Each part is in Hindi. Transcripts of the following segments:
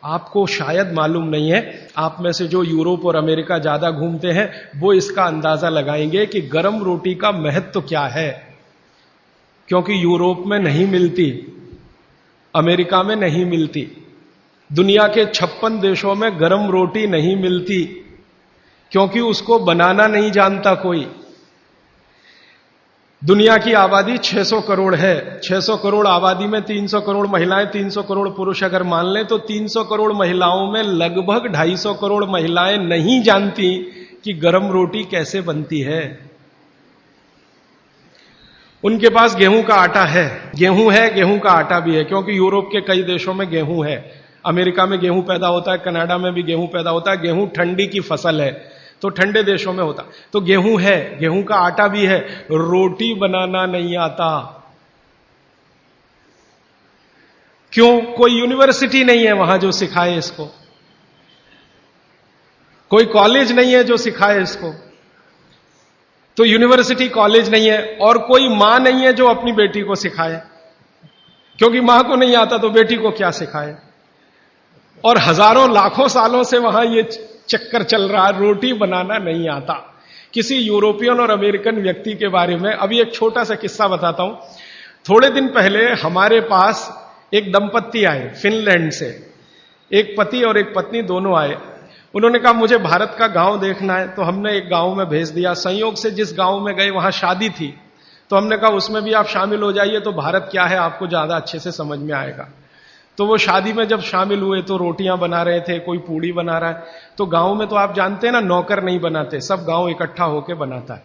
आपको शायद मालूम नहीं है, आप में से जो यूरोप और अमेरिका ज्यादा घूमते हैं वो इसका अंदाजा लगाएंगे कि गरम रोटी का महत्व क्या है। क्योंकि यूरोप में नहीं मिलती, अमेरिका में नहीं मिलती, दुनिया के 56 देशों में गरम रोटी नहीं मिलती, क्योंकि उसको बनाना नहीं जानता कोई। दुनिया की आबादी 600 करोड़ है, 600 करोड़ आबादी में 300 करोड़ महिलाएं, 300 करोड़ पुरुष अगर मान लें तो 300 करोड़ महिलाओं में लगभग 250 करोड़ महिलाएं नहीं जानती कि गरम रोटी कैसे बनती है। उनके पास गेहूं का आटा है, गेहूं का आटा भी है, क्योंकि यूरोप के कई देशों में गेहूं है, अमेरिका में गेहूं पैदा होता है, कनाडा में भी गेहूं पैदा होता है। गेहूं ठंडी की फसल है तो ठंडे देशों में होता, तो गेहूं है, गेहूं का आटा भी है, रोटी बनाना नहीं आता। क्यों? कोई यूनिवर्सिटी नहीं है वहां जो सिखाए इसको, कोई कॉलेज नहीं है जो सिखाए इसको, तो यूनिवर्सिटी कॉलेज नहीं है, और कोई मां नहीं है जो अपनी बेटी को सिखाए, क्योंकि मां को नहीं आता तो बेटी को क्या सिखाए। और हजारों लाखों सालों से वहां ये चक्कर चल रहा है, रोटी बनाना नहीं आता। किसी यूरोपियन और अमेरिकन व्यक्ति के बारे में अभी एक छोटा सा किस्सा बताता हूं। थोड़े दिन पहले हमारे पास एक दंपत्ति आए फिनलैंड से, एक पति और एक पत्नी दोनों आए। उन्होंने कहा मुझे भारत का गांव देखना है, तो हमने एक गांव में भेज दिया। संयोग से जिस गांव में गए वहां शादी थी, तो हमने कहा उसमें भी आप शामिल हो जाइए, तो भारत क्या है आपको ज्यादा अच्छे से समझ में आएगा। तो वो शादी में जब शामिल हुए तो रोटियां बना रहे थे, कोई पूड़ी बना रहा है। तो गांव में तो आप जानते हैं ना, नौकर नहीं बनाते, सब गांव इकट्ठा होकर बनाता है।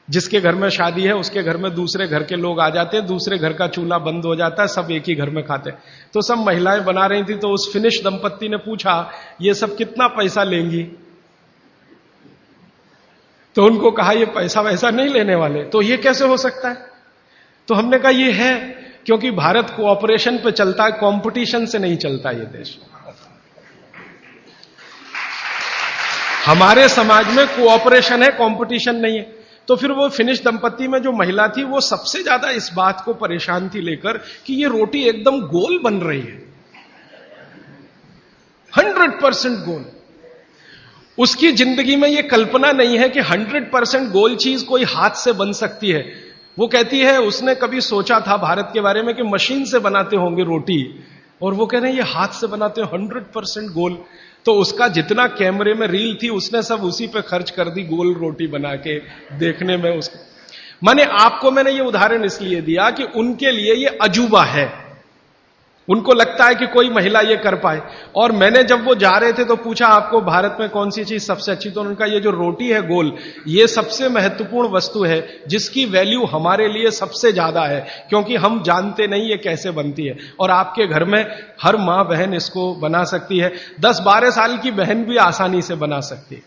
जिसके घर में शादी है उसके घर में दूसरे घर के लोग आ जाते हैं, दूसरे घर का चूल्हा बंद हो जाता है, सब एक ही घर में खाते हैं। तो सब महिलाएं बना रही थी, तो उस फिनिश दंपत्ति ने पूछा ये सब कितना पैसा लेंगी? तो उनको कहा ये पैसा वैसा नहीं लेने वाले। तो ये कैसे हो सकता है? तो हमने कहा ये है क्योंकि भारत कोऑपरेशन पे चलता है, कंपटीशन से नहीं चलता ये देश। हमारे समाज में कोऑपरेशन है, कंपटीशन नहीं है। तो फिर वो फिनिश दंपत्ति में जो महिला थी वो सबसे ज्यादा इस बात को परेशान थी लेकर कि ये रोटी एकदम गोल बन रही है, 100% गोल। उसकी जिंदगी में ये कल्पना नहीं है कि 100% गोल चीज कोई हाथ से बन सकती है। वो कहती है उसने कभी सोचा था भारत के बारे में कि मशीन से बनाते होंगे रोटी, और वो कह रहे हैं ये हाथ से बनाते हैं 100% गोल। तो उसका जितना कैमरे में रील थी उसने सब उसी पे खर्च कर दी, गोल रोटी बना के देखने में उसको। माने आपको मैंने ये उदाहरण इसलिए दिया कि उनके लिए ये अजूबा है, उनको लगता है कि कोई महिला ये कर पाए। और मैंने जब वो जा रहे थे तो पूछा आपको भारत में कौन सी चीज सबसे अच्छी, तो उनका ये जो रोटी है गोल, ये सबसे महत्वपूर्ण वस्तु है जिसकी वैल्यू हमारे लिए सबसे ज्यादा है, क्योंकि हम जानते नहीं ये कैसे बनती है। और आपके घर में हर मां बहन इसको बना सकती है, 10-12 साल की बहन भी आसानी से बना सकती है।